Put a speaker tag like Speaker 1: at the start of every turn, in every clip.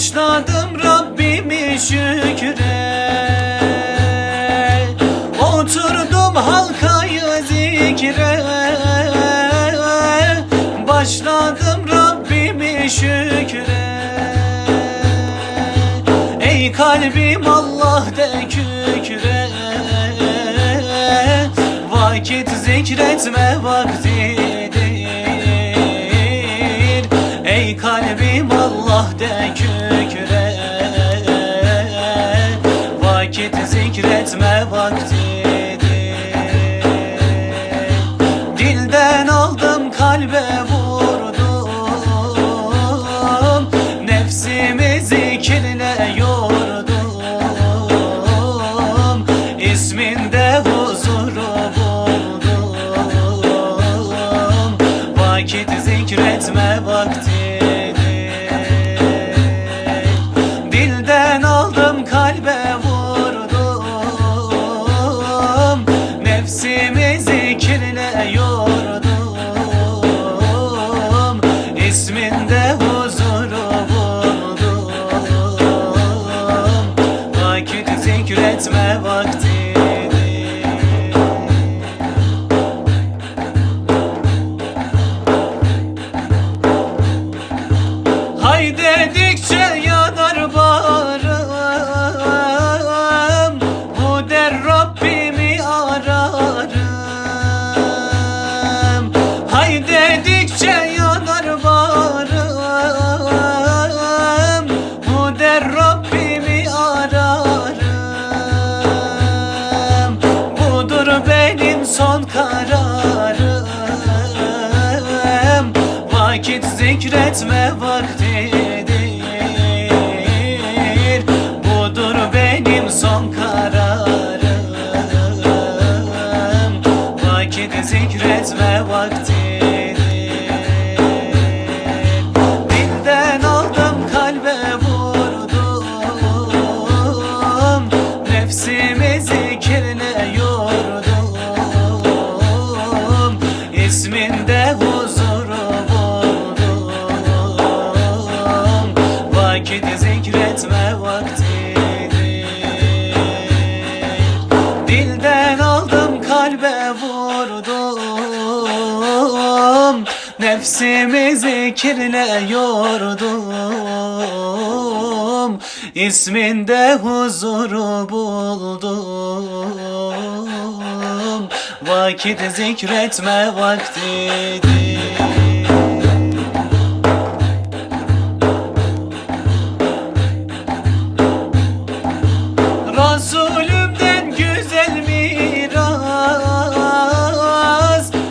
Speaker 1: Başladım Rabbimi şükre, oturdum halkayı zikre. Başladım Rabbimi şükre, ey kalbim Allah de kükre. Vakit zikretme vaktidir, ey kalbim Allah de kükre. Vakit zikretme vaktidir. Dilden aldım kalbe vurdum, nefsimi zikirle yordum. İsminde huzuru buldum, vakit zikretme vaktidir. Dilden aldım kalbe vurdum, nefsimi zikirle yordum. İsminde huzuru buldum, vakit zikretme vaktidir. Hay dedikçe yanar bağrım, bu der Rabbimi ararım. Hay dedikçe yanar bağrım, bu der Rabbimi ararım. Budur benim son kararım, vakit zikretme vaktidir. Budur benim son kararım, vakit zikretme vaktidir. Dilden aldım kalbe vurdum, nefsimi zikirle yordum. İsminde huzuru buldum, vakit zikretme vaktidir. Dilden aldım kalbe vurdum, nefsimi zikirle yordum. İsminde huzuru buldum, vakit zikretme vaktidir. Resulümden güzel miras,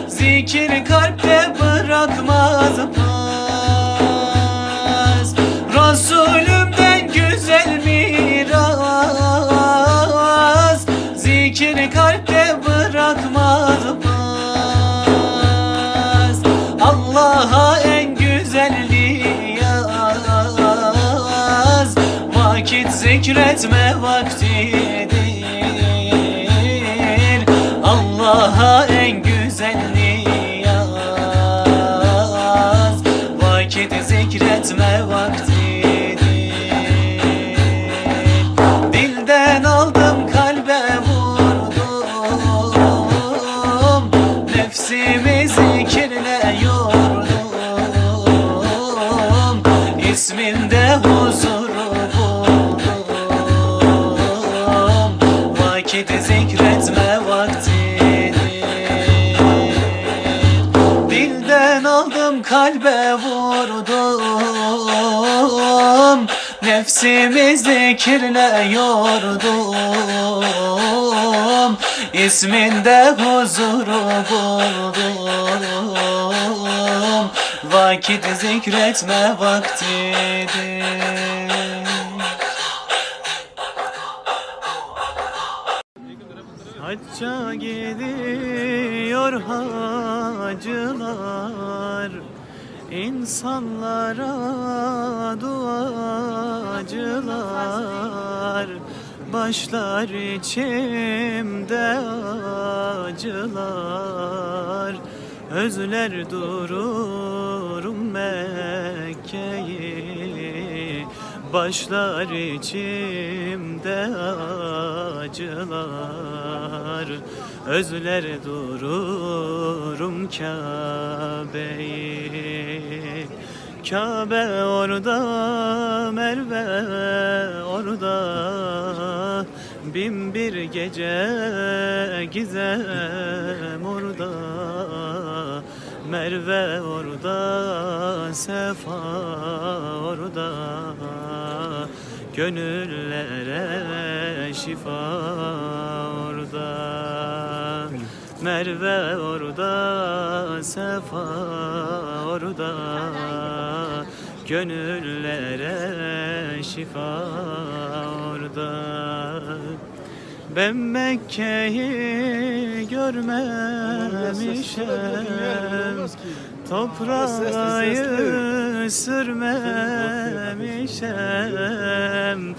Speaker 1: zikir kalpte bırakmaz pas. Resulümden güzel miras, zikir kalpte bırakmaz pas. Allah'a en güzel niyaz, vakit zikretme vaktidir. Allah'a en güzel niyaz, vakit zikretme vaktidir. Dilden aldım kalbe vurdum, nefsimi zikirle yordum. İsminde huzuru buldum, vakit zikretme vaktidir. Dilden aldım kalbe vurdum, nefsimi zikirle yordum. İsminde huzuru buldum, vakit zikretme vaktidir. Hacca gidiyor hacılar, insanlara duacılar. Başlar içimde acılar, özler dururum Mekke'yi. başlar içimde acılar. Özler dururum Kabe'yi. Kabe orada, Merve orada, bin bir gece gizem orada. Merve orada, Sefa orada, gönüllere şifa orada. Merve orada, Sefa orada, gönüllere şifa orada. Ben Mekke'yi görmemişim, toprağı sürmemişim,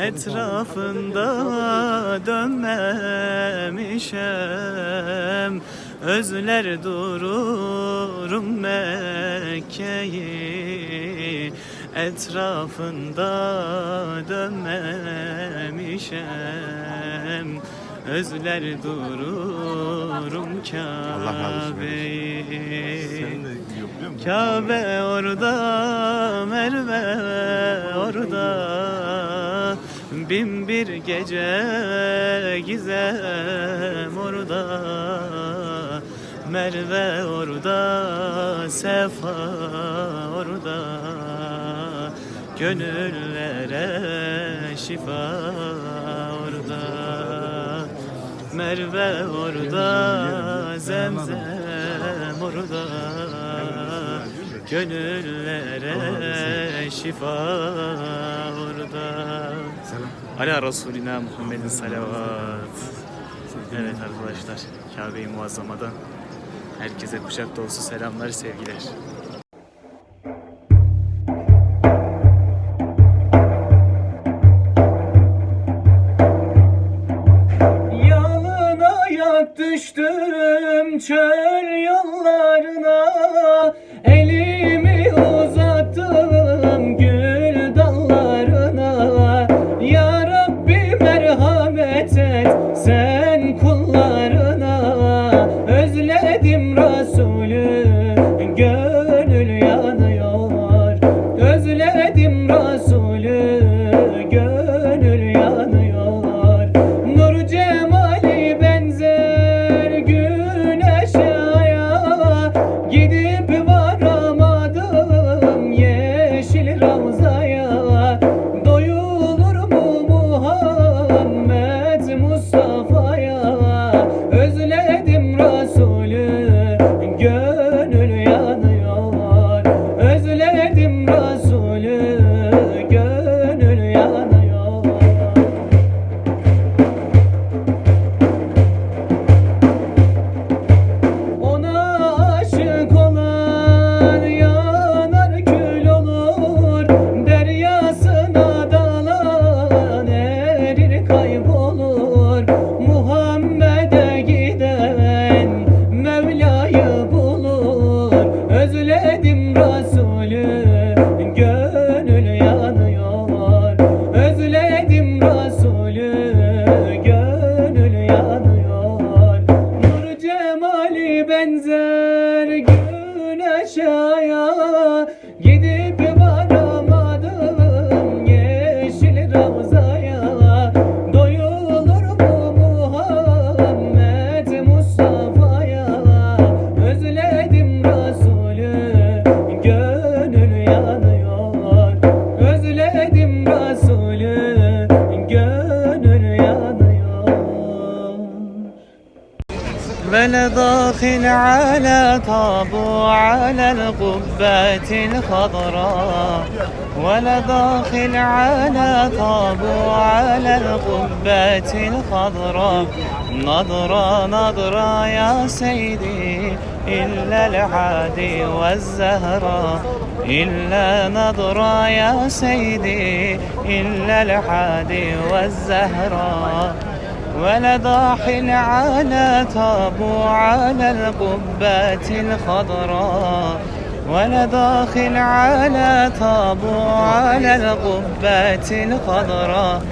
Speaker 1: etrafında dönmemişim. Özler dururum Mekke'yi, etrafında dönmemişim. Özler dururum Kabe'yi. Kabe orada, Merve orada, bin bir gece gizem orada. Merve orada, Sefa orada, gönüllere şifa orada. Merve orada, Zemzem orada, gönüllere şifa orada. Ala Resulina Muhammedin salavat. Evet arkadaşlar, Kabe-i Muazzama'dan herkese kucak dolusu selamlar, sevgiler. Yalın ayak düştüm çöl yollarına, elimi uzattım gül dallarına. Ya Rabbi merhamet et sen kullarına, özledim Resulü gönül yanıyor. Özledim Resulü gönül yanıyor. Nur cemali benzer güneşe aya, gidip varamadım yeşil Ravza'ya. Doyulur mu Muhammed Mustafa'ya, özledim Resulü gönül yanıyor. Özledim Resulü gönül yanıyor. Ona aşık olan yanar kül olur, deryasına dalan erir kaybolur. Muhammed'e giden Mevla'yı bulur. Özledim Resulü gönül yanıyor. Özledim Resulü gönül yanıyor. Nur cemali benzer güneşe aya, gidip varamadım yeşil Ravza'ya. Doyulur mu Muhammed Mustafa'ya, özledim Resulü gönül yanıyor. Özledim Resulü gönül yanıyor. ولا داخل على طابو على القبة الخضراء، ولا داخل على طابو على القبة الخضراء. نظرة نظرة يا سيدي إلا العادي والزهراء، إلا نظرة يا سيدي إلا العادي والزهراء. ولا داخل على طابو على القبة الخضراء، ولداخل على طابو على القبة الخضراء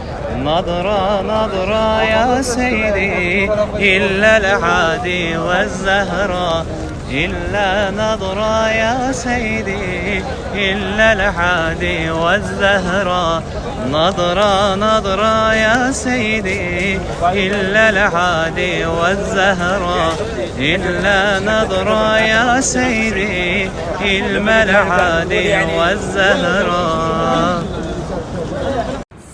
Speaker 1: نظرة نظرة يا سيدي إلا العادي والزهراء إلا نظرة يا سيدي إلا العادي والزهراء نظرة نظرة يا سيدي إلا العادي والزهراء إلا نظرة يا سيدي إلا العادي والزهراء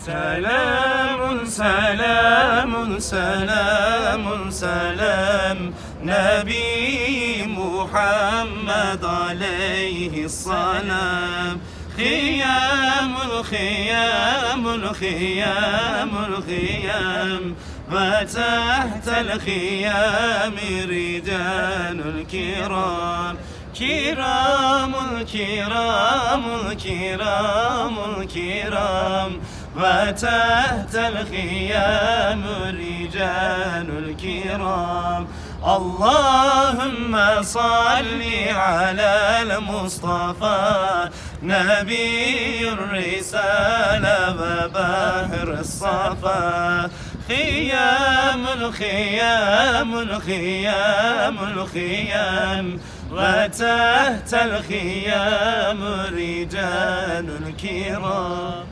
Speaker 1: سلام سلام سلام سلام نبي محمد عليه السلام خيام الخيام الخيام الخيام وتحت الخيام رجال الكرام كرام الكرام الكرام الكرام وتحت الخيام رجال الكرام اللهم صل على المصطفى نبي الرسالة وباهر الصفا خيام الخيام الخيام الخيام وتحت الخيام رجال الكرام